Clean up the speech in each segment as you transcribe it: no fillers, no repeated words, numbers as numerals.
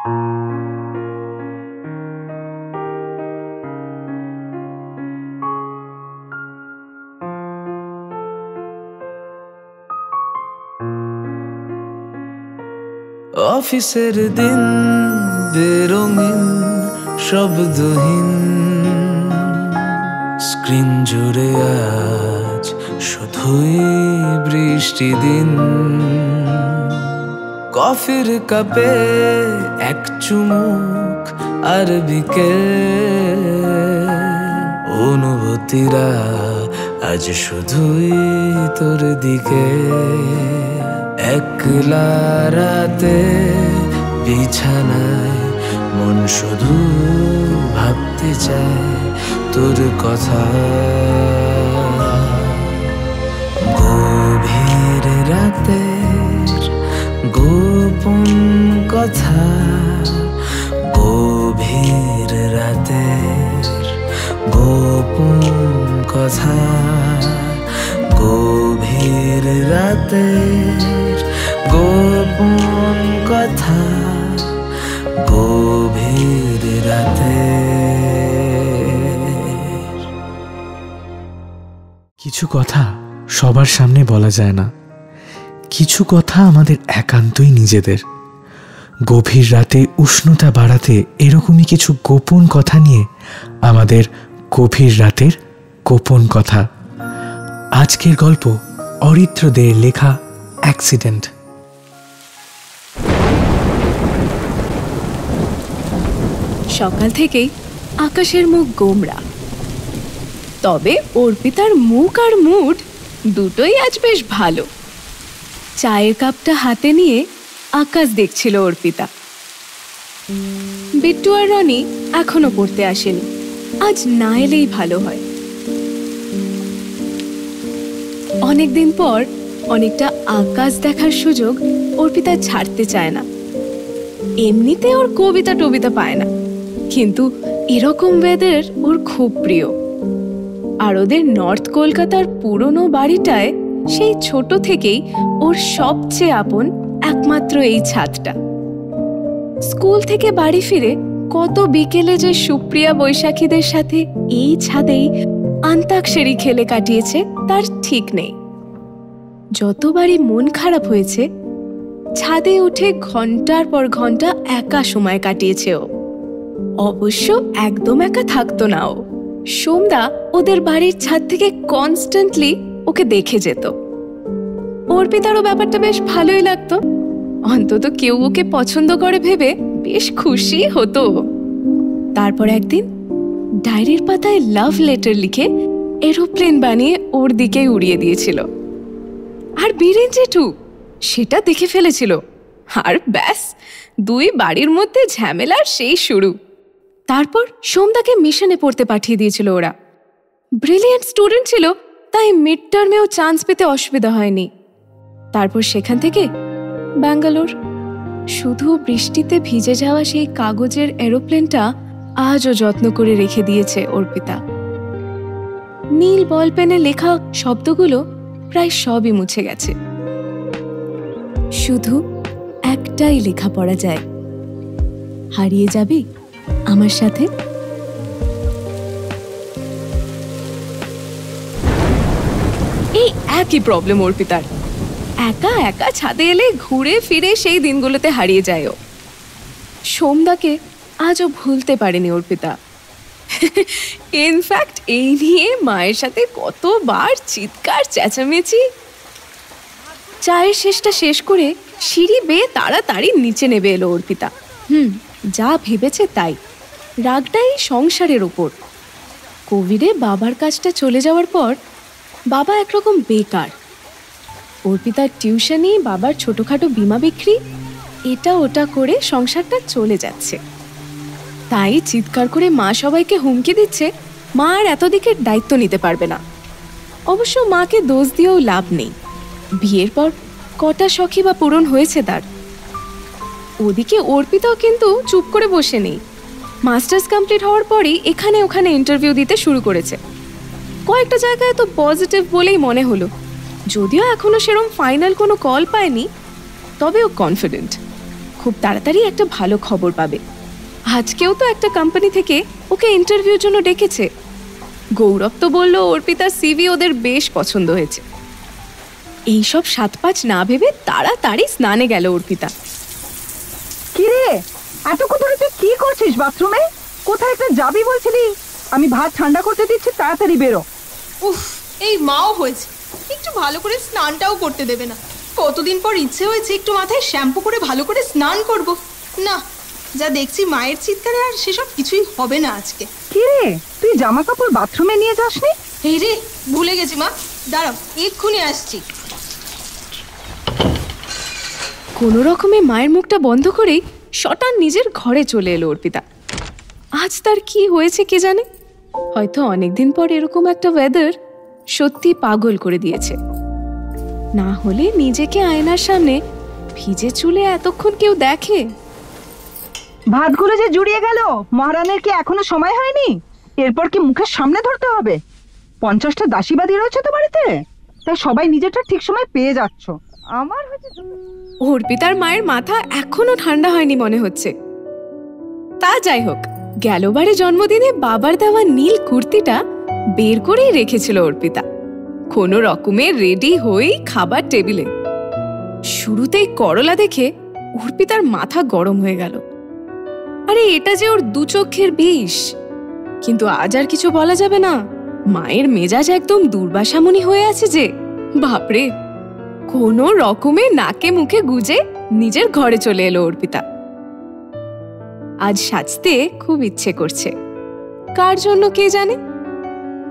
অফিসের দিন বেরঙিন শব্দহীন, স্ক্রিন জুড়ে আজ শুধুই বৃষ্টি দিন। কফির কাপে এক চুমুক আর বিকেল, অনুভূতিরা আজ শুধুই তোর দিকে। একলা রাতে বিছানায় মন শুধু ভাবতে চায় তোর কথা। গভীর রাতের গোপন কথা, গভীর রাতের গোপন কথা, গভীর রাতের গোপন কথা, গভীর রাতে। কিছু কথা সবার সামনে বলা যায় না, কিছু কথা আমাদের একান্তই নিজেদের। গভীর রাতে উষ্ণতা বাড়াতে এরকমই কিছু গোপন কথা নিয়ে আমাদের গভীর রাতের গোপন কথা। আজকের গল্প অরিত্র দের লেখা অ্যাক্সিডেন্ট। সকাল থেকেই আকাশের মুখ গোমড়া, তবে অর্পিতার মুখ আর মুড দুটোই আজ বেশ ভালো। চায়ের কাপটা হাতে নিয়ে আকাশ দেখছিল অর্পিতা। বিট্টু আর রনি এখনো পড়তে আসেনি, আজ না এলেই ভালো হয়। অনেকদিন পর অনেকটা আকাশ দেখার সুযোগ অর্পিতা ছাড়তে চায় না। এমনিতে ওর কবিতা টবিতা পায় না, কিন্তু এরকম ওয়েদার ওর খুব প্রিয়। আর ওদের নর্থ কলকাতার পুরনো বাড়িটায় সেই ছোট থেকেই ওর সবচেয়ে আপন একমাত্র এই ছাদটা। স্কুল থেকে বাড়ি ফিরে কত বিকেলে যে সুপ্রিয়া বৈশাখীদের সাথে এই ছাদেই আন্তাক্ষরী খেলে কাটিয়েছে তার ঠিক নেই। যতবারই মন খারাপ হয়েছে ছাদে উঠে ঘন্টার পর ঘন্টা একা সময় কাটিয়েছে ও। অবশ্য একদম একা থাকতো না ও, সোমদা ওদের বাড়ির ছাদ থেকে কনস্ট্যান্টলি ওকে দেখে যেত। অর্পিতারও ব্যাপারটা বেশ ভালোই লাগতো, অন্তত কেউ ওকে পছন্দ করে ভেবে বেশ খুশি হতো। তারপর একদিন ডায়েরির পাতায় লাভ লেটার লিখে এরোপ্লেন বানিয়ে ওর দিকে উড়িয়ে দিয়েছিল। আর বীরেন জেঠু সেটা দেখে ফেলেছিল, আর ব্যাস দুই বাড়ির মধ্যে ঝামেলার সেই শুরু। তারপর সোমদাকে মিশনে পড়তে পাঠিয়ে দিয়েছিল ওরা। ব্রিলিয়েন্ট স্টুডেন্ট ছিল, তাই মিড টার্মেও চান্স পেতে অসুবিধা হয়নি। তারপর সেখান থেকে ব্যাঙ্গালোর। শুধু বৃষ্টিতে ভিজে যাওয়া সেই কাগজের এরোপ্লেনটা আজও যত্ন করে রেখে দিয়েছে অর্পিতা। নীল বল পেনে লেখা শব্দগুলো প্রায় সবই মুছে গেছে, শুধু একটাই লেখা পড়া যায়, হারিয়ে যাবি আমার সাথে। এই একই প্রবলেম অর্পিতার, একা একা ছাদে এলে ঘুরে ফিরে সেই দিনগুলোতে হারিয়ে যায় ও। সোমদাকে আজও ভুলতে পারেনি অর্পিতা। ইনফ্যাক্ট এই নিয়ে মায়ের সাথে কতবার চিৎকার চেঁচামেচি। চায়ের শেষটা শেষ করে সিঁড়ি বেয়ে তাড়াতাড়ি নিচে নেমে এলো অর্পিতা। যা ভেবেছে তাই, রাগটাই সংসারের ওপর। কোভিডে বাবার কাজটা চলে যাওয়ার পর বাবা একরকম বেকার। অর্পিতার টিউশনি, বাবার ছোটখাটো বীমা বিক্রি, এটা ওটা করে সংসারটা চলে যাচ্ছে। তাই চিৎকার করে মা সবাইকে হুমকি দিচ্ছে মা আর এতদিকের দায়িত্ব নিতে পারবে না। অবশ্য মাকে দোষ দিয়েও লাভ নেই, বিয়ের পর কটা শখই বা পূরণ হয়েছে তার। ওদিকে অর্পিতাও কিন্তু চুপ করে বসে নেই। মাস্টার্স কমপ্লিট হওয়ার পরই এখানে ওখানে ইন্টারভিউ দিতে শুরু করেছে। কয়েকটা জায়গায় তো পজিটিভ বলেই মনে হলো, যদিও এখনো সেরকম ফাইনাল কোনো কল পায়নি, তবে ও কনফিডেন্ট, খুব তাড়াতাড়ি একটা ভালো খবর পাবে। আজকেও তো একটা কোম্পানি থেকে ওকে ইন্টারভিউর জন্য ডেকেছে। গৌরব তো বলল অর্পিতার সিভি ওদের বেশ পছন্দ হয়েছে। এইসব ৭-৫ না ভেবে তাড়াতাড়ি স্নানে গেল অর্পিতা। কিরে, এতক্ষণ ধরে তুই কি করছিস বাথরুমে? কোথায় একটা যাবি বলছিলি? আমি ভাত ঠান্ডা করতে দিচ্ছি, তাড়াতাড়ি বেরো। উফ, এই মাও হয়েছে, একটু ভালো করে স্নানটাও করতে দেবে না। কতদিন পর ইচ্ছে হয়েছে একটু মাথায় শ্যাম্পু করে ভালো করে স্নান করব। না, যা দেখছি মায়ের চিৎকারে আর সেসব কিছুই হবে না আজকে। কিরে, তুই জামা কাপড় বাথরুমে নিয়ে যাসনি? এই রে, ভুলে গেছি মা, দাঁড়াও এক্ষুনি আসছি। কোনো রকমে মায়ের মুখটা বন্ধ করেই শটান নিজের ঘরে চলে এলো অর্পিতা। আজ তার কি হয়েছে কে জানে, হয়তো অনেকদিন পর এরকম একটা ওয়েদার সত্যি পাগল করে দিয়েছে। না হলে নিজেকে আয়নার সামনে ভিজে চুলে এতক্ষণ কেউ দেখে? ভাতগুলো যে জুড়িয়ে গেল, মহারানের কি এখনো সময় হয়নি? এরপর কি মুখের সামনে ধরতে হবে? 50টা দাসীবাদী রয়েছে তো বাড়িতে, তাই সবাই নিজেরটা ঠিক সময় পেয়ে যাচ্ছ। আমার অর্পিতার মায়ের মাথা এখনো ঠান্ডা হয়নি মনে হচ্ছে। তা যাই হোক, গেলবারে জন্মদিনে বাবার দেওয়া নীল কুর্তিটা বের করেই রেখেছিল অর্পিতা। কোনো রকমে রেডি হয়েই খাবার টেবিলে। শুরুতেই করলা দেখে অর্পিতার মাথা গরম হয়ে গেল। আরে এটা যে ওর দু চোখের বিষ। কিন্তু আজ আর কিছু বলা যাবে না, মায়ের মেজাজ একদম দুর্বাসামনি হয়ে আছে যে। বাপরে, কোনো রকমে নাকে মুখে গুজে নিজের ঘরে চলে এলো অর্পিতা। আজ সাজতে খুব ইচ্ছে করছে, কার জন্য কে জানে।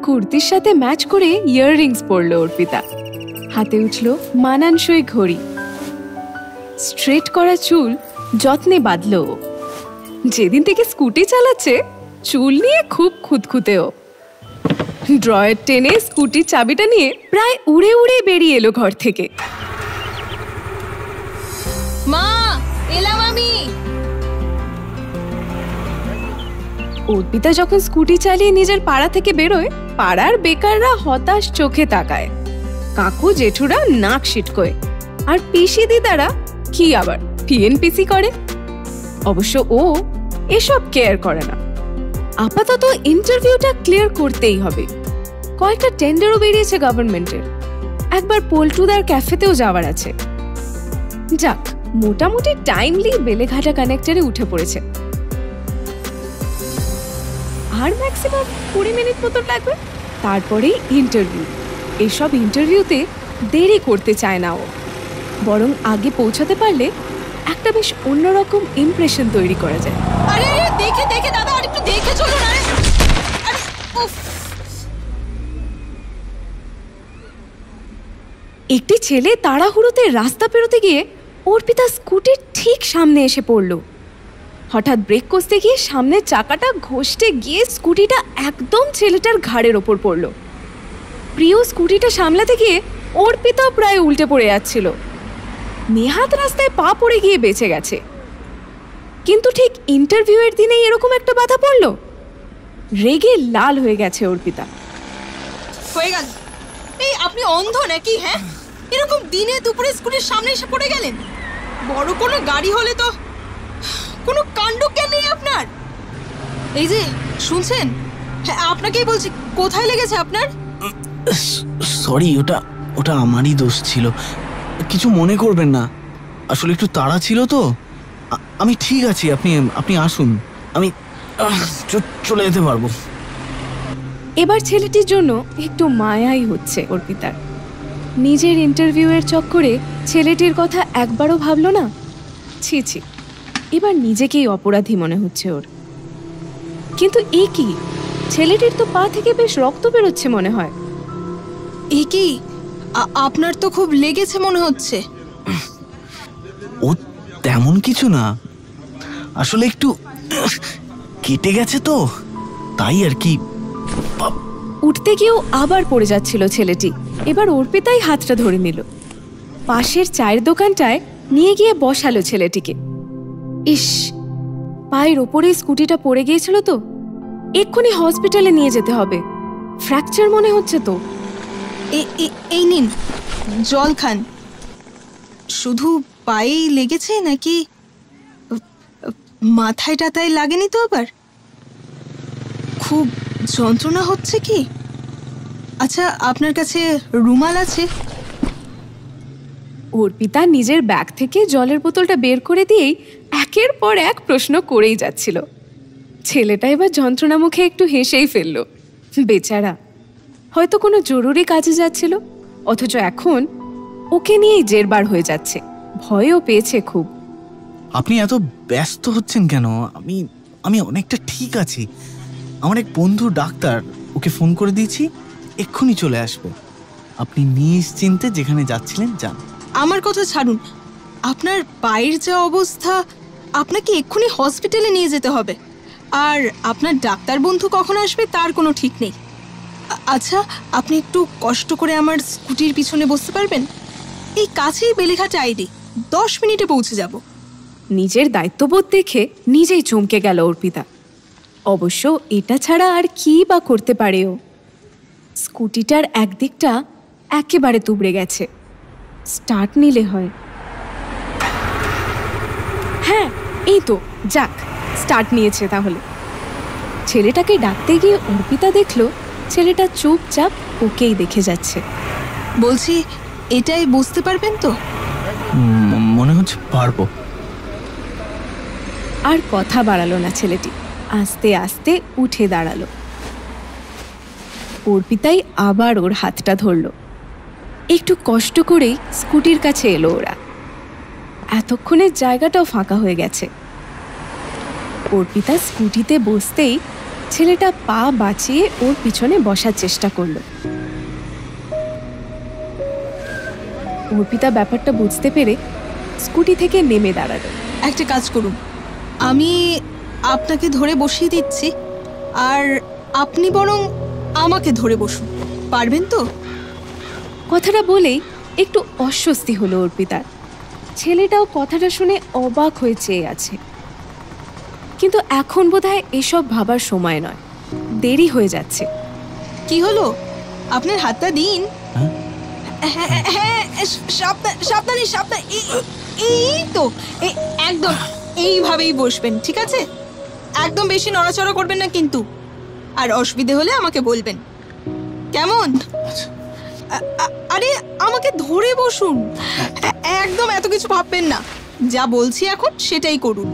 কুর্তির সাথে ম্যাচ করে ইয়াররিংস পরলো অর্পিতা। হাতে উঠল মানানসই ঘড়ি। স্ট্রেট করা চুল যত্নে বাঁধল। যেদিন থেকে স্কুটি চালাচ্ছে চুল নিয়ে খুব খুঁতখুঁতেও। ড্রয়ার টেনে স্কুটির চাবিটা নিয়ে প্রায় উড়ে উড়ে বেরিয়ে এলো ঘর থেকে। মা, এলাম আমি। অর্পিতা যখন স্কুটি চালিয়ে নিজের পাড়া থেকে বেরোয়, পাড়ার বেকাররা হতাশ চোখে তাকায়। কাকু জেঠুরা নাক সিটকোয়, আর পিসি দিদারা কি আবার পিএনপিসি করে। অবশ্য ও এসব কেয়ার করে না। আপাতত ইন্টারভিউটা ক্লিয়ার করতেই হবে। কয়েকটা টেন্ডারও বেরিয়েছে গভর্নমেন্টের। একবার পল্টুদার ক্যাফেতেও যাওয়ার আছে। যাক, মোটামুটি টাইমলি বেলেঘাটা কানেক্টরে উঠে পড়েছে। আর ম্যাক্সিমাম 20 মিনিট মতো লাগবে, তারপরেই ইন্টারভিউ। এসব ইন্টারভিউতে দেরি করতে চায় না ও, বরং আগে পৌঁছাতে পারলে একটা বেশ অন্যরকম ইমপ্রেশন তৈরি করা যায়। আরে আরে, দেখে দেখে দাদা, আর একটু দেখে চলো না। একটি ছেলে তাড়াহুড়োতে রাস্তা পেরোতে গিয়ে অর্পিতা স্কুটির ঠিক সামনে এসে পড়ল। হঠাৎ ব্রেক কষতে গিয়ে সামনের চাকাটা ঘষতে গিয়ে স্কুটিটা একদম ছেলেটার ঘাড়ের ওপর পড়ল। প্রিয় স্কুটিটা সামলাতে গিয়ে অর্পিতা প্রায় উল্টে পড়ে যাচ্ছিল। নেহাত রাস্তায় পা পড়ে গিয়ে বেঁচে গেছে। কিন্তু ঠিক ইন্টারভিউয়ের দিনেই এরকম একটা বাধা পড়ল। রেগে লাল হয়ে গেছে অর্পিতা। হয়ে গেল। এই আপনি অন্ধ নাকি? হ্যাঁ, এরকম দিনে দুপুরে স্কুলের সামনে এসে পড়ে গেলেন। বড় কোনো গাড়ি হলে তো কোনো কাণ্ড কেন নেই আপনার? এই যে শুনছেন, হ্যাঁ আপনাকেই বলছি, কোথায় লেগেছে আপনার? সরি, ওটা আমারই দোষ ছিল, কিছু মনে করবেন না। আসলে একটু তাড়া ছিল তো। আমি ঠিক আছি, আপনি আসুন, আমি চলে যেতে পারবো। এবার ছেলেটির জন্য একটু মায়াই হচ্ছে অর্পিতার। নিজের ইন্টারভিউয়ের চক্করে ছেলেটির কথা একবারও ভাবলো না। ছি ছি, এবার নিজেকেই অপরাধী মনে হচ্ছে ওর। কিন্তু এ কি, ছেলেটির তো পা থেকে বেশ রক্ত বেরোচ্ছে মনে হয়। এ কি, আপনার তো খুব লেগেছে মনে হচ্ছে। ও তেমন কিছু না, আসলে একটু কেটে গেছে তো, তাই আর কি। উঠতে গিয়েও আবার পড়ে যাচ্ছিল ছেলেটি। এবার অর্পিতাই হাতটা ধরে নিল। পাশের চায়ের দোকানটায় নিয়ে গিয়ে বসালো ছেলেটিকে। ইস, পায়ের ওপরেই স্কুটিটা পড়ে গিয়েছিল তো, এক্ষুনি হসপিটালে নিয়ে যেতে হবে। ফ্র্যাকচার মনে হচ্ছে তো। এই নিন জল খান। শুধু পায়েই লেগেছে নাকি মাথায় টাথায় লাগেনি তো আবার? খুব যন্ত্রণা হচ্ছে কি? আচ্ছা, আপনার কাছে রুমাল আছে? অর্পিতা নিজের ব্যাগ থেকে জলের বোতলটা বের করে দিয়েই একের পর এক প্রশ্ন করেই যাচ্ছিল। ছেলেটা এবার যন্ত্রণা মুখে একটু হেসেই ফেলল। বেচারা, হয়তো কোনো জরুরি কাজে যাচ্ছিল, অথচ এখন ওকে নিয়েই জেরবার হয়ে যাচ্ছে। ভয়ও পেয়েছে খুব। আপনি এত ব্যস্ত হচ্ছেন কেন? আমি অনেকটা ঠিক আছি। আমার এক বন্ধু ডাক্তার, ওকে ফোন করে দিয়েছি, এক্ষুনি চলে আসবে। আপনি নিশ্চিন্তে যেখানে যাচ্ছিলেন যান। আমার কথা ছাড়ুন, আপনার পায়ের যা অবস্থা, আপনাকে এক্ষুনি হসপিটালে নিয়ে যেতে হবে। আর আপনার ডাক্তার বন্ধু কখন আসবে তার কোনো ঠিক নেই। আচ্ছা, আপনি একটু কষ্ট করে আমার স্কুটির পিছনে বসতে পারবেন? এই কাছেই বেলেঘাটা আইডি, 10 মিনিটে পৌঁছে যাব। নিজের দায়িত্ববোধ দেখে নিজেই চমকে গেল অর্পিতা। অবশ্য এটা ছাড়া আর কি বা করতে পারে ও? স্কুটিটার একদিকটা একেবারে তুবড়ে গেছে, স্টার্ট নিলে হয়। হ্যাঁ, এই তো, যাক, স্টার্ট নিয়েছে তাহলে। ছেলেটাকে ডাকতে গিয়ে অর্পিতা দেখলো ছেলেটা চুপচাপ ওকেই দেখে যাচ্ছে। বলছি, এটাই বুঝতে পারবেন তো? মনে হচ্ছে পারবো। আর কথা বাড়ালো না ছেলেটি, আস্তে আস্তে উঠে দাঁড়ালো। অর্পিতাই আবার ওর হাতটা ধরল। একটু কষ্ট করেই স্কুটির কাছে এলো ওরা। এতক্ষণে জায়গাটাও ফাঁকা হয়ে গেছে। অর্পিতা স্কুটিতে বসতেই ছেলেটা পা বাঁচিয়ে ওর পিছনে বসার চেষ্টা করলো। অর্পিতা ব্যাপারটা বুঝতে পেরে স্কুটি থেকে নেমে দাঁড়ালো। একটা কাজ করুন, আমি আপনাকে ধরে বসিয়ে দিচ্ছি, আর আপনি বরং আমাকে ধরে বসুন, পারবেন তো? কথাটা বলেই একটু অস্বস্তি হলো অর্পিতার। ছেলেটাও কথাটা শুনে অবাক হয়ে চেয়ে আছে। কিন্তু এখন বোধহয় এসব ভাবার সময় নয়, দেরি হয়ে যাচ্ছে। কি হলো? আপনার হাতটা দিন। হ্যাঁ, সাবধানে সাবধানে। এই তো, একদম এইভাবেই বসবেন, ঠিক আছে? একদম বেশি নড়াচড়া করবেন না কিন্তু। আর অসুবিধে হলে আমাকে বলবেন, কেমন? আরে আমাকে ধরে বসুন, একদম এত কিছু ভাববেন না। যা বলছি এখন সেটাই করুন।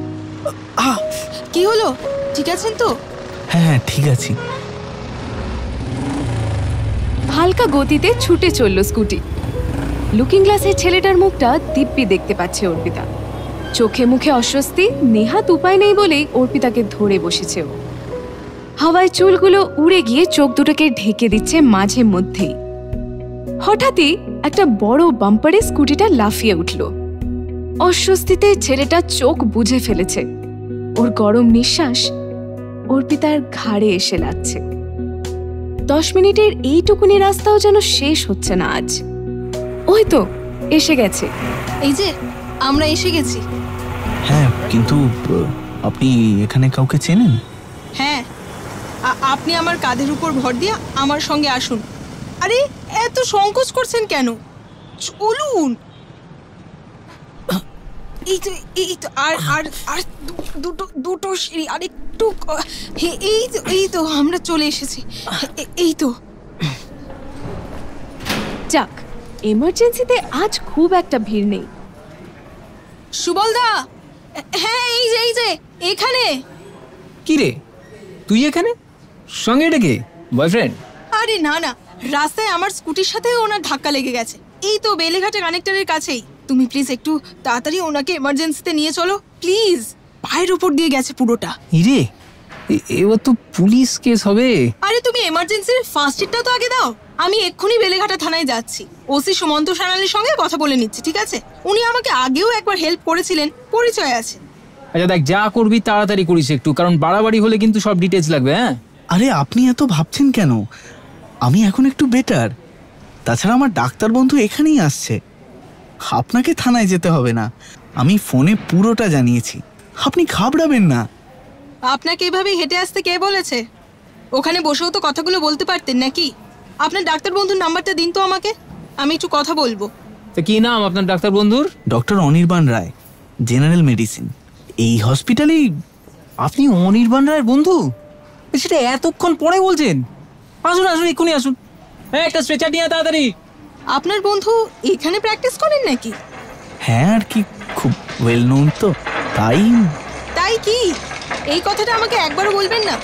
কি হলো, ঠিক আছেন তো? হ্যাঁ, ঠিক আছি। হালকা গতিতে ছুটে চলল স্কুটি। লুকিং গ্লাসের ছেলেটার মুখটা দিব্যি দেখতে পাচ্ছে অর্পিতা। চোখে মুখে অস্বস্তি, নেহাত উপায় নেই বলেই অর্পিতাকে ধরে বসেছে ও। হাওয়ায় চুলগুলো উড়ে গিয়ে চোখ দুটোকে ঢেকে দিচ্ছে মাঝে মধ্যেই। হঠাৎই একটা বড় বাম্পারে স্কুটিটা লাফিয়ে উঠল। অস্বস্তিতে ছেলেটা চোখ বুজে ফেলেছে। ওর গরম নিঃশ্বাস অর্পিতার ঘাড়ে এসে লাগছে। 10 মিনিটের এইটুকুনি রাস্তাও যেন শেষ হচ্ছে না আজ। ওই তো এসে গেছে। এই যে, আমরা এসে গেছি। হ্যাঁ, কিন্তু আপনি এখানে কাউকে চেনেন? হ্যাঁ, আপনি আমার কাঁধের উপর ভর দিয়ে আমার সঙ্গে আসুন। আরে এত সংকোচ করছেন কেন? চলুন। এই তো আর দুটো সিঁড়ি, আর একটু। এই তো আমরা চলে এসেছি। এই তো। যাক, এমার্জেন্সিতে আজ খুব একটা ভিড় নেই। সুবলদা, হ্যাঁ এই যে এখানে। কি রে, তুই এখানে? সঙ্গে ডেকে বয়ফ্রেন্ড? আরে না, রাস্তায় আমার স্কুটির সাথে ওনার ধাক্কা লেগে গেছে। এই তো বেলেঘাটা কানেক্টরের কাছেই। তুমি প্লিজ একটু তাড়াতাড়ি ওনাকে এমার্জেন্সিতে নিয়ে চলো প্লিজ। পায়ের উপর দিয়ে গেছে পুরোটা। ইরে, এবার তো পুলিশ কেস হবে। আরে তুমি এমার্জেন্সির ফার্স্ট এডটা তো আগে দাও। আমি এক্ষুনি বেলেঘাটা থানায় যাচ্ছি, ওসি সুমন্ত সানালের সঙ্গে কথা বলে নিচ্ছি, ঠিক আছে? উনি আমাকে আগেও একবার হেল্প করেছিলেন, পরিচয় আছে। আচ্ছা দেখ, যা করবি তাড়াতাড়ি করিস একটু, কারণ বাড়াবাড়ি হলে কিন্তু সব ডিটেলস লাগবে। হ্যাঁ, আরে আপনি এত ভাবছেন কেন? আমি এখন একটু বেটার। তাছাড়া আমার ডাক্তার বন্ধু এখানেই আসছে। আপনাকে থানায় যেতে হবে না, আমি ফোনে পুরোটা জানিয়েছি। আপনি ঘাবড়াবেন না। আপনাকে এভাবে হেঁটে আসতে কে বলেছে? ওখানে বসেও তো কথাগুলো বলতে পারতেন নাকি? আপনার ডাক্তার বন্ধুর নাম্বারটা দিন তো আমাকে, আমি একটু কথা বলবো। তা কি নাম আপনার ডাক্তার বন্ধুর? ডক্টর অনির্বাণ রায়, জেনারেল মেডিসিন। এই হসপিটালেই? আপনি অনির্বাণ রায়ের বন্ধু? সেটা এতক্ষণ পরে বলছেন? আসুন আসুন, এক্ষুনি আসুন। হ্যাঁ, একটা স্ট্রেচার নিয়ে তাড়াতাড়ি। আপনার বন্ধু এখানে প্র্যাকটিস করেন নাকি? হ্যাঁ, আর কি, খুব ওয়েল নোন তো, তাই। তাই কি? এই কথাটা আমাকে একবারও বলবেন না?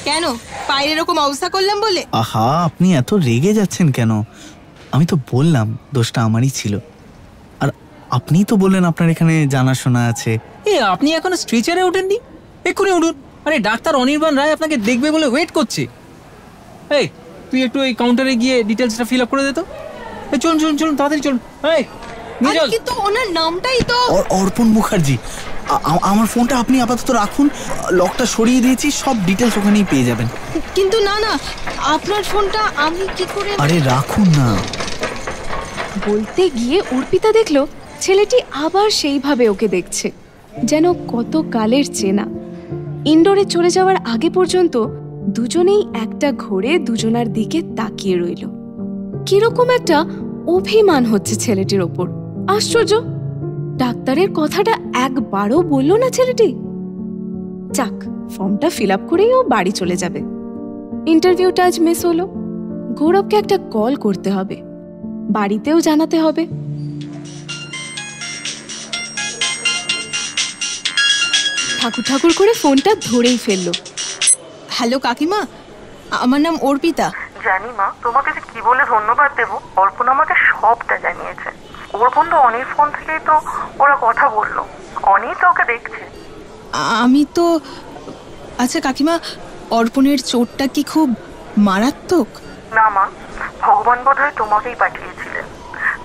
কেন, পায়ের এরকম অবস্থা করলাম বলে? আহা, আপনি এত রেগে যাচ্ছেন কেন? আমি তো বললাম দোষটা আমারই ছিল। আর আপনিই তো বললেন আপনার এখানে জানাশোনা আছে। আপনি এখনো স্ট্রেচারে ওঠেননি? এক্ষুনি উঠুন। আরে ডাক্তার অনির্বাণ রায় আপনাকে দেখবে বলে ওয়েট করছে। এই, তুই একটু এই কাউন্টারে গিয়ে ডিটেলসটা ফিল আপ করে দে তো। চলুন চলুন চলুন, তাড়াতাড়ি চলুন। কিন্তু ওনার নামটাই তো অর্পণ মুখার্জি। আমার ফোনটা আপনি আপাতত রাখুন, লকটা সরিয়ে দিয়েছি, সব ডিটেলস ওখানেই পেয়ে যাবেন। কিন্তু না না, আপনার ফোনটা আমি কি করে? আরে রাখুন না। বলতে গিয়ে অর্পিতা দেখলো ছেলেটি আবার সেইভাবে ওকে দেখছে, যেন কত কালের চেনা। ইনডোরে চলে যাওয়ার আগে পর্যন্ত দুজনেই একটা ঘোরে দুজনার দিকে তাকিয়ে রইল। কিরকম একটা অভিমান হচ্ছে ছেলেটির ওপর। আশ্চর্য, ডাক্তারের কথাটা একবারও বলল না ছেলেটি। যাক, ফর্মটা ফিল আপ করেই ও বাড়ি চলে যাবে। ইন্টারভিউটা আজ মিস হলো। গৌরবকে একটা কল করতে হবে, বাড়িতেও জানাতে হবে। ঠাকুর ঠাকুর করে ফোনটা ধরেই ফেললো। হ্যালো কাকিমা, আমার নাম অর্পিতা। জানি মা, তোমাকে যে কি বলে ধন্যবাদ দেবো। অর্পণ আমাকে সবটা জানিয়েছে। ওর বন্ধু অনির ফোন থেকেই তো ওরা কথা বললো। অনি তো ওকে দেখছে। আমি তো, আচ্ছা কাকিমা, অর্পণের চোটটা কি খুব মারাত্মক? না মা, ভগবান বোধহয় তোমাকেই পাঠিয়েছিলেন।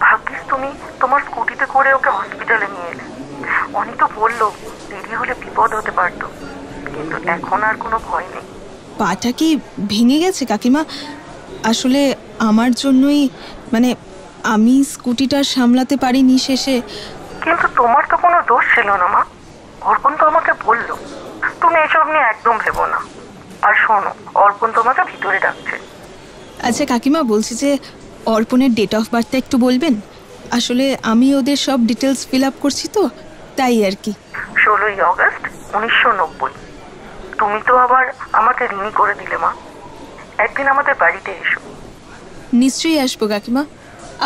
ভাগ্যিস তুমি তোমার স্কুটিতে করে ওকে হসপিটালে নিয়ে এলে। অনি তো বললো দেরি হলে বিপদ হতে পারতো, কিন্তু এখন আর কোনো ভয় নেই। পাটা কি ভেঙে গেছে কাকিমা? আসলে আমার জন্যই, মানে আমি স্কুটিটা সামলাতে পারিনি শেষে। কিন্তু তোমার তো কোনো দোষ ছিল না মা। অর্পণ তো আমাকে বললো। তুমি এসব নিয়ে একদম ভেবো না। আর শোনো, অর্পণ তোমাকে ভিতরে ডাকছে। আচ্ছা কাকিমা, বলছি যে অর্পণের ডেট অফ বার্থটা একটু বলবেন? আসলে আমি ওদের সব ডিটেলস ফিল আপ করছি তো, তাই আর কি। 16ই অগস্ট 1990। তুমি তো আবার আমাকে ঋণী করে দিলে মা। একদিন আমাদের বাড়িতে এসো। নিশ্চয়ই আসবো কাকিমা,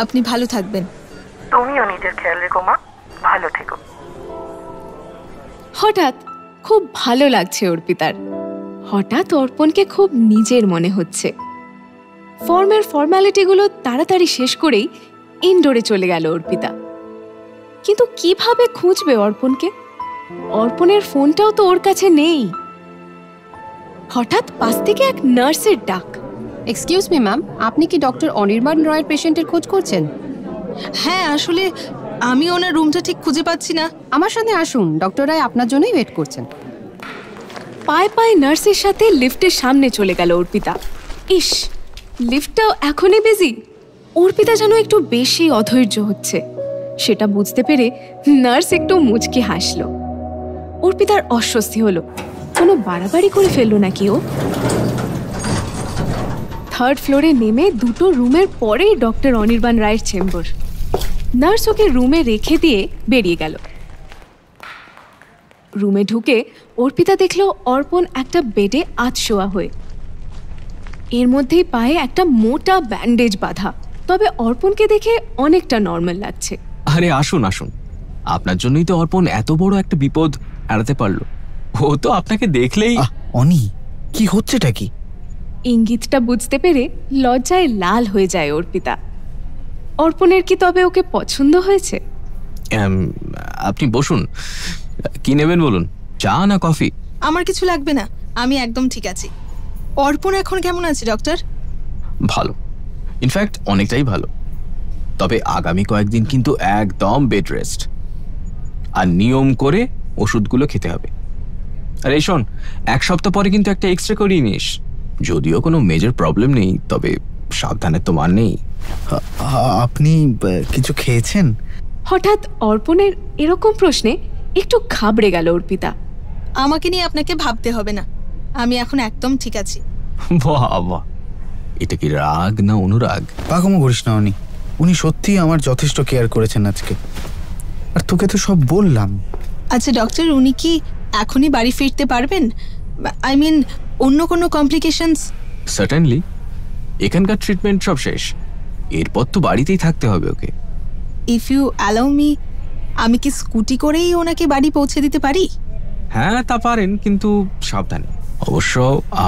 আপনি ভালো থাকবেন। তুমিও নিজের খেয়াল রেখো মা, ভালো থেকো। হঠাৎ খুব ভালো লাগছে অর্পিতার। হঠাৎ অর্পণকে খুব নিজের মনে হচ্ছে। ফর্মের ফর্মালিটিগুলো তাড়াতাড়ি শেষ করেই ইনডোরে চলে গেল অর্পিতা। কিন্তু কিভাবে খুঁজবে অর্পণকে? অর্পণের ফোনটাও তো ওর কাছে নেই। হঠাৎ পাশ থেকে এক নার্সের ডাক। এক্সকিউজ মি ম্যাম, আপনি কি ডক্টর অনির্বাণ রয়ের পেশেন্টের খোঁজ করছেন? হ্যাঁ, আসলে আমি ওনার রুমটা ঠিক খুঁজে পাচ্ছি না। আমার সাথে আসুন, ডক্টর রায় আপনার জন্যই ওয়েট করছেন। পায়ে পায়ে নার্সের সাথে লিফটের সামনে চলে গেল অর্পিতা। ইস, লিফটটাও এখনই বিজি। অর্পিতা যেন একটু বেশি অধৈর্য হচ্ছে, সেটা বুঝতে পেরে নার্স একটু মুচকি হাসলো। অর্পিতার অস্বস্তি হলো, কোনো বাড়াবাড়ি করে ফেললো নাকি ও। থার্ড ফ্লোরে নেমে দুটো রুমের পরেই ডক্টর অনির্বাণ রায়ের চেম্বার। নার্স ওকে রুমে রেখে দিয়ে বেরিয়ে গেল। রুমে ঢুকে অর্পিতা দেখলো অর্পণ একটা বেডে আধশোয়া হয়ে। এর মধ্যেই পায়ে একটা মোটা ব্যান্ডেজ বাঁধা, তবে অর্পণকে দেখে অনেকটা নর্মাল লাগছে। আরে আসুন আসুন, আপনার জন্যই তো অর্পণ এত বড় একটা বিপদ এড়াতে পারলো। ও তো আপনাকে দেখলেই। অনি, কি হচ্ছেটা কি? ইঙ্গিতটা বুঝতে পেরে লজ্জায় লাল হয়ে যায় অর্পিতা। অর্পণের কি তবে ওকে পছন্দ হয়েছে? আপনি বসুন, কি নেবেন বলুন, চা না কফি? আমার কিছু লাগবে না, আমি একদম ঠিক আছি। অর্পণ এখন কেমন আছে ডক্টর? ভালো, ইনফ্যাক্ট অনেকটাই ভালো। তবে আগামী কয়েকদিন কিন্তু একদম বেড রেস্ট, আর নিয়ম করে ওষুধগুলো খেতে হবে। আর এই শোন, 1 সপ্তাহ পরে কিন্তু একটা এক্সরে করিয়ে নিস। যদিও কোনো মেজর প্রবলেম নেই, তবে সাবধানের তো মান নেই। আপনি কিছু খেয়েছেন? হঠাৎ অর্পণের এরকম প্রশ্নে একটু ঘাবড়ে গেল অর্পিতা। আমাকে নিয়ে আপনাকে ভাবতে হবে না, আমি এখন একদম ঠিক আছি। বাবা, এটা কি রাগ না অনুরাগ? পাগমো করিস না অনি, উনি সত্যিই আমার যথেষ্ট কেয়ার করেছেন আজকে। আর তোকে তো সব বললাম। আচ্ছা ডক্টর, উনি কি এখনই বাড়ি ফিরতে পারবেন? আই মিন অন্য কোনো কমপ্লিকেশনস? সার্টেনলি, এখানকার ট্রিটমেন্ট সব শেষ, এরপর তো বাড়িতেই থাকতে হবে ওকে। ইফ ইউ অ্যালাউ মি, আমি কি স্কুটি করেই ওনাকে বাড়ি পৌঁছে দিতে পারি? হ্যাঁ তা পারেন, কিন্তু সাবধানে। অবশ্য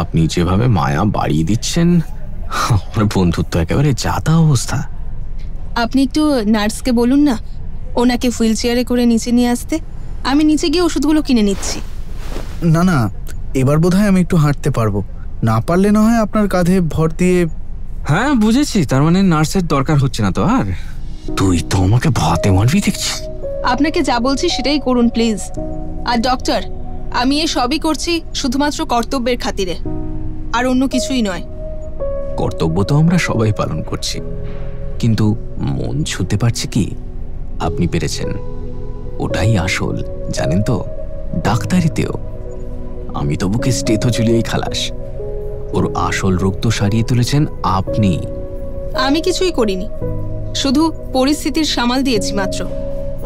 আপনি যেভাবে মায়া বাড়িয়ে দিচ্ছেন, আমার বন্ধুত্ব একেবারে যাতা অবস্থা। আপনি একটু নার্সকে বলুন না ওনাকে হুইল চেয়ারে করে নিচে নিয়ে আসতে। আমি নিচে গিয়ে ওষুধগুলো কিনে নিচ্ছি। না না, এবার বোধহয় আমি একটু হাঁটতে পারবো, না পারলে না হয় আপনার কাঁধে ভর দিয়ে। হ্যাঁ বুঝেছি, তার মানে নার্সের দরকার হচ্ছে না তো আর? তুই তো আমাকে ভাতে মারবি দেখছি। আপনাকে যা বলছি সেটাই করুন প্লিজ। আর ডক্টর, আমি এ সবই করছি শুধুমাত্র কর্তব্যের খাতিরে, আর অন্য কিছুই নয়। কর্তব্য তো আমরা সবাই পালন করছি, কিন্তু মন ছুঁতে পারছে কি? আপনি পেরেছেন, ওটাই আসল, জানেন তো। ডাক্তারিতেও আমি তো বুকে স্টেথো ঝুলিয়েই খালাস, ওর আসল রোগ তো সারিয়ে তুলেছেন আপনি। আমি কিছুই করিনি, শুধু পরিস্থিতির সামাল দিয়েছি মাত্র।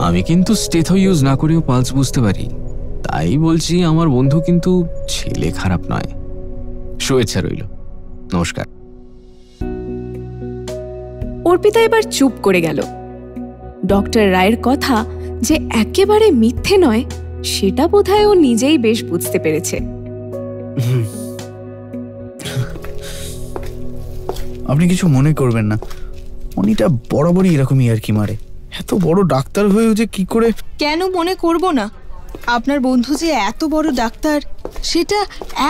আমি কিন্তু স্টেথো ইউজ না করেও পালস বুঝতে পারি, তাই বলছি আমার বন্ধু কিন্তু ছেলে খারাপ নয়। শুভেচ্ছা রইল, নমস্কার। অর্পিতা এবার চুপ করে গেল। ডক্টর রায়ের কথা যে একেবারে মিথ্যে নয়, সেটা বোধহয় ও নিজেই বেশ বুঝতে পেরেছে। আপনি কিছু মনে করবেন না, উনিটা বরাবরই এরকমই আর কি মারে। এত বড় ডাক্তার হয়েও যে কি করে। কেন মনে করব না? আপনার বন্ধু যে এত বড় ডাক্তার সেটা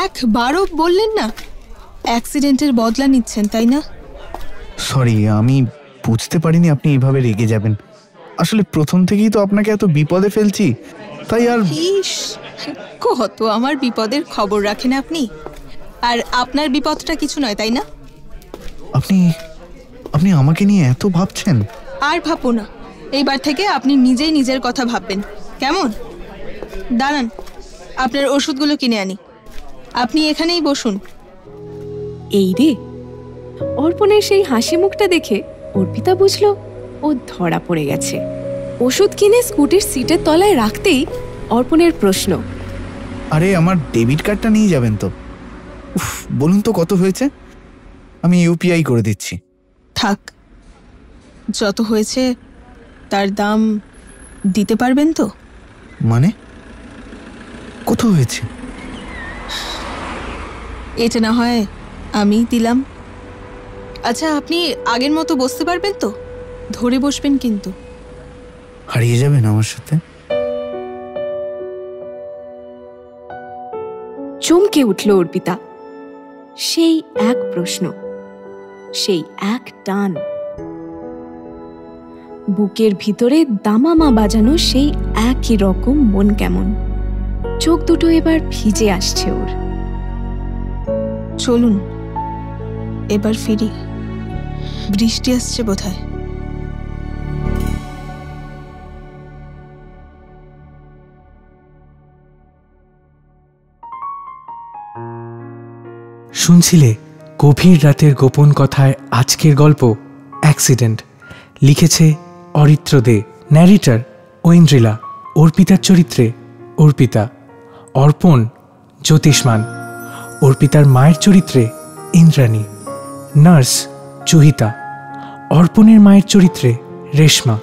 একবারও বললেন না। অ্যাক্সিডেন্টের বদলা নিচ্ছেন, তাই না? সরি, আমি বুঝতে পারিনি আপনি এইভাবে রেগে যাবেন। আসলে প্রথম থেকেই তো আপনাকে এত বিপদে ফেলছি, তাই আর। ইস, কত আমার বিপদের খবর রাখেন আপনি। আর আপনার বিপদটা কিছু নয়, তাই না? আপনি আপনি আমাকে নিয়ে এত ভাবছেন? আর ভাবো না, এইবার থেকে আপনি নিজেই নিজের কথা ভাববেন, কেমন? দাঁড়ান, আপনার ওষুধগুলো কিনে আনি। আপনি এখানেই বসুন। এই রে, অর্পণের সেই হাসি মুখটা দেখে অর্পিতা বুঝলো ও ধরা পড়ে গেছে। ওষুধ কিনে স্কুটির সিটের তলায় রাখতেই অর্পণের প্রশ্ন, আরে আমার ডেবিট কার্ডটা নিয়ে যাবেন তো? উফ, বলুন তো কত হয়েছে? আমি ইউপিআই করে দিচ্ছি। থাক, যত হয়েছে তার দাম দিতে পারবেন তো? মানে কত হয়েছে? এটা না হয় আমি দিলাম। আচ্ছা, আপনি আগের মতো বসতে পারবেন তো? ধরে বসবেন কিন্তু। হারিয়ে যাবেন আমার সাথে? চমকে উঠল অর্পিতা। সেই এক প্রশ্ন, সেই এক টান, বুকের ভিতরে দামামা বাজানো সেই একই রকম মন কেমন। চোখ দুটো এবার ভিজে আসছে ওর। চলুন এবার ফিরি, বৃষ্টি আসছে বোধহয়। শুনছিলে গভীর রাতের গোপন কথায় আজকের গল্প অ্যাক্সিডেন্ট। লিখেছে অরিত্র দে, ন্যারেটর ঐন্দ্রিলা, অর্পিতার চরিত্রে অর্পিতা, অর্পণ জ্যোতিষ্মান, অর্পিতার মায়ের চরিত্রে ইন্দ্রাণী, নার্স চুহিতা, অর্পণের মায়ের চরিত্রে Reshma,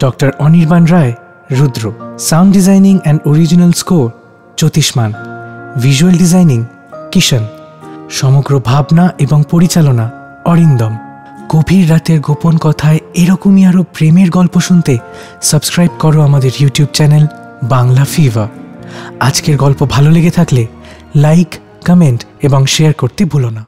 doctor Anirban Roy Rudra, sound designing and original score Jyotishman, visual designing Kishan, সমগ্র ভাবনা এবং পরিচালনা অরিন্দম। গভীর রাতের গোপন কথায় এরকমই আরও প্রেমের গল্প শুনতে সাবস্ক্রাইব করো আমাদের ইউটিউব চ্যানেল বাংলা ফিভার। আজকের গল্প ভালো লেগে থাকলে লাইক, কমেন্ট এবং শেয়ার করতে ভুলো না।